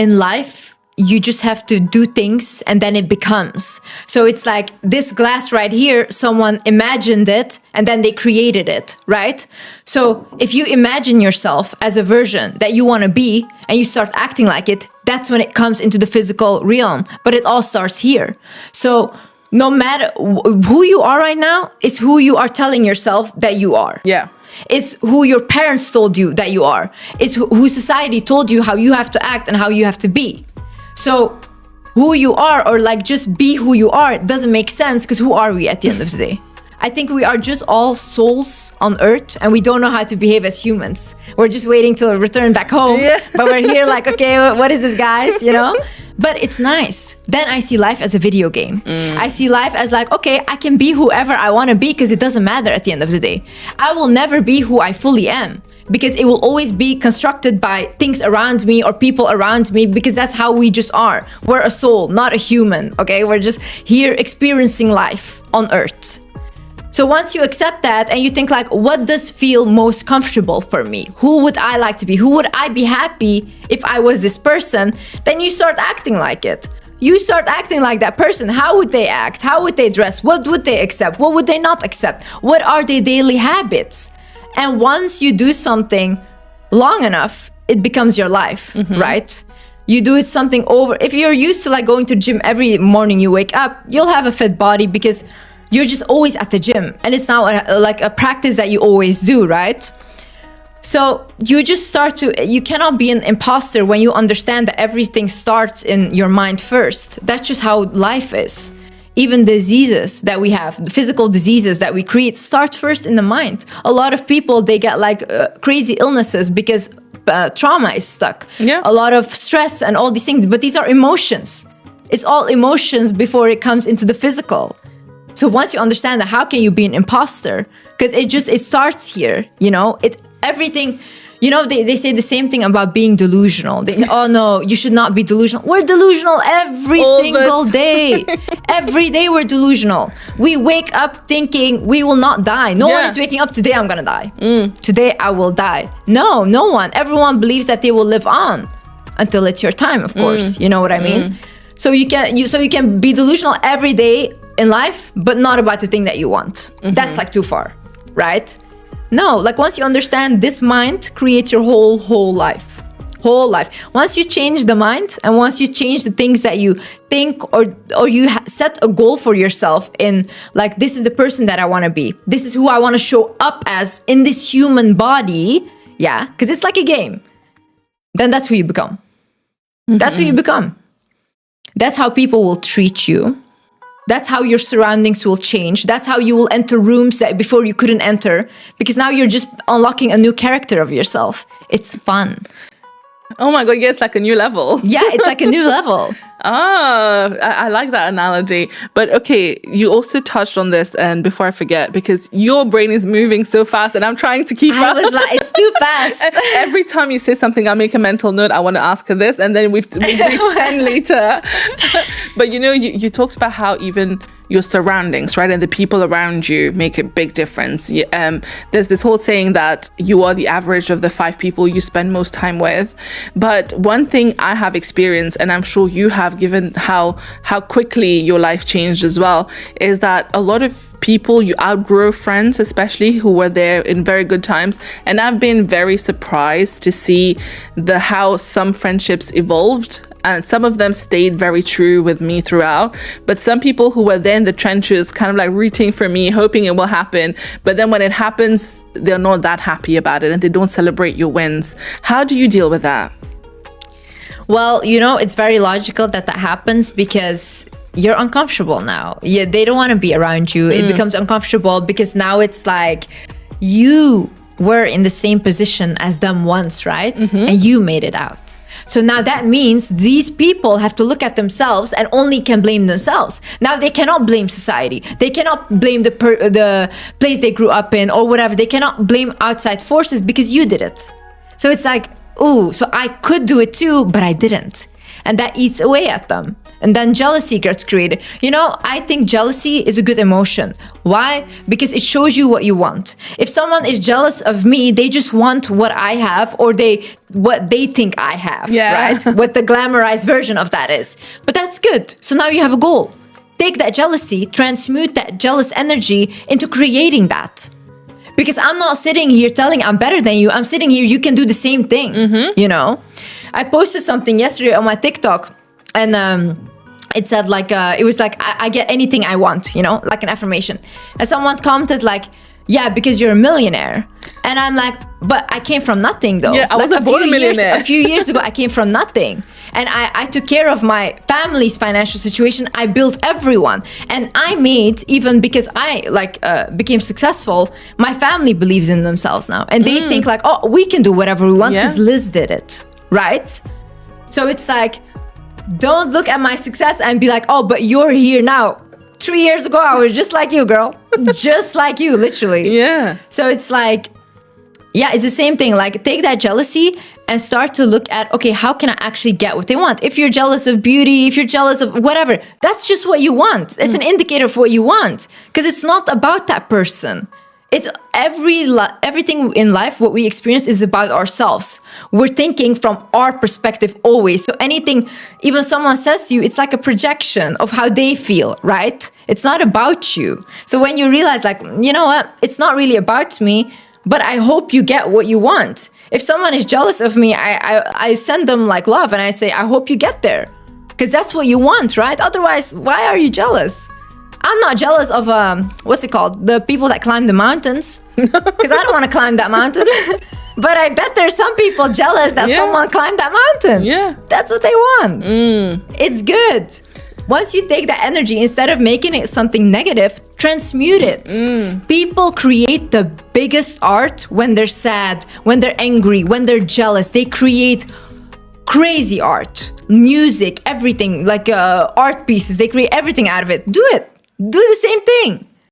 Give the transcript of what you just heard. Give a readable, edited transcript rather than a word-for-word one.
in life, you just have to do things and then it becomes. So it's like this glass right here, someone imagined it and then they created it, right? So if you imagine yourself as a version that you want to be and you start acting like it, that's when it comes into the physical realm. But it all starts here. So no matter who you are right now is who you are telling yourself that you are. Yeah. It's who your parents told you that you are. It's who society told you how you have to act and how you have to be. So who you are, or like just be who you are, doesn't make sense, because who are we at the end of the day? I think we are just all souls on earth and we don't know how to behave as humans. We're just waiting to return back home. Yeah. But we're here like, okay, what is this, guys? You know? But it's nice. Then I see life as a video game. I see life as like, okay, I can be whoever I want to be because it doesn't matter at the end of the day. I will never be who I fully am, because it will always be constructed by things around me or people around me, because that's how we just are. We're a soul, not a human, okay? We're just here experiencing life on earth. So once you accept that and you think like, what does feel most comfortable for me? Who would I like to be? Who would I be happy if I was this person? Then you start acting like it. You start acting like that person. How would they act? How would they dress? What would they accept? What would they not accept? What are their daily habits? And once you do something long enough, it becomes your life, right? You do it something over. If you're used to like going to the gym every morning you wake up, you'll have a fit body because you're just always at the gym. And it's now like a practice that you always do, right? So you just start to, you cannot be an imposter when you understand that everything starts in your mind first. That's just how life is. Even diseases that we have, the physical diseases that we create, start first in the mind. A lot of people, they get like crazy illnesses because trauma is stuck. Yeah. A lot of stress and all these things, but these are emotions. It's all emotions before it comes into the physical. So once you understand that, how can you be an imposter? Because it starts here, you know, everything, you know, they say the same thing about being delusional. They say, oh no, you should not be delusional. We're delusional every single day. Every day we're delusional. We wake up thinking we will not die. No one is waking up, today I'm gonna die. Today I will die. No one. Everyone believes that they will live on until it's your time, of course. You know what I mean? So you can be delusional every day in life, but not about the thing that you want. That's like too far, right? No, like once you understand, this mind creates your whole life. Once you change the mind and once you change the things that you think, or you set a goal for yourself in like, this is the person that I want to be. This is who I want to show up as in this human body. Yeah, because it's like a game. Then that's who you become. That's who you become. That's how people will treat you. That's how your surroundings will change. That's how you will enter rooms that before you couldn't enter, because now you're just unlocking a new character of yourself. It's fun. Oh my God, yeah, it's like a new level. Yeah, it's like a new level. I like that analogy. But okay, you also touched on this, and before I forget, because your brain is moving so fast and I'm trying to keep up. I was like, it's too fast. Every time you say something, I make a mental note. I want to ask her this, and then we've reached 10 later. But you know, you talked about how even your surroundings, right, and the people around you make a big difference. There's this whole saying that you are the average of the 5 people you spend most time with. But one thing I have experienced, and I'm sure you have, given how quickly your life changed as well, is that a lot of people, you outgrow friends, especially who were there in very good times. And I've been very surprised to see how some friendships evolved, and some of them stayed very true with me throughout. But some people who were there in the trenches, kind of like rooting for me, hoping it will happen, but then when it happens, they're not that happy about it and they don't celebrate your wins. How do you deal with that? Well, you know, it's very logical that happens because you're uncomfortable now. Yeah, they don't want to be around you. It becomes uncomfortable because now it's like you were in the same position as them once, right? And you made it out. So now that means these people have to look at themselves and only can blame themselves. Now they cannot blame society. They cannot blame the place they grew up in or whatever. They cannot blame outside forces because you did it. So it's like, ooh, so I could do it too, but I didn't. and that eats away at them. And then jealousy gets created. You know, I think jealousy is a good emotion. Why? Because it shows you what you want. If someone is jealous of me, they just want what I have, or what they think I have, right? What the glamorized version of that is. But that's good. So now you have a goal. Take that jealousy, transmute that jealous energy into creating that. Because I'm not sitting here telling I'm better than you. I'm sitting here, you can do the same thing, you know? I posted something yesterday on my TikTok, and it said like, it was like, I get anything I want, you know, like an affirmation. And someone commented like, yeah, because you're a millionaire. And I'm like, but I came from nothing though. Yeah, I wasn't born a millionaire. A few years ago, I came from nothing. And I took care of my family's financial situation. I built everyone. And I made, even because I became successful, my family believes in themselves now. And they think like, oh, we can do whatever we want because Liz did it, right? So it's like, don't look at my success and be like, oh, but you're here now. 3 years ago, I was just like you, girl. Just like you, literally. Yeah. So it's like, yeah, it's the same thing. Like, take that jealousy and start to look at, okay, how can I actually get what they want? If you're jealous of beauty, if you're jealous of whatever, that's just what you want. It's an indicator of what you want, because it's not about that person. It's everything in life, what we experience is about ourselves. We're thinking from our perspective always. So anything, even someone says to you, it's like a projection of how they feel, right? It's not about you. So when you realize like, you know what, it's not really about me, but I hope you get what you want. If someone is jealous of me, I send them like love and I say, I hope you get there. Because that's what you want, right? Otherwise, why are you jealous? I'm not jealous of, what's it called? The people that climb the mountains. Because I don't want to climb that mountain. But I bet there's some people jealous that someone climbed that mountain. Yeah. That's what they want. It's good. Once you take that energy, instead of making it something negative, transmute it. People create the biggest art when they're sad, when they're angry, when they're jealous. They create crazy art, music, everything, like art pieces. They create everything out of it. Do it. Do the same thing.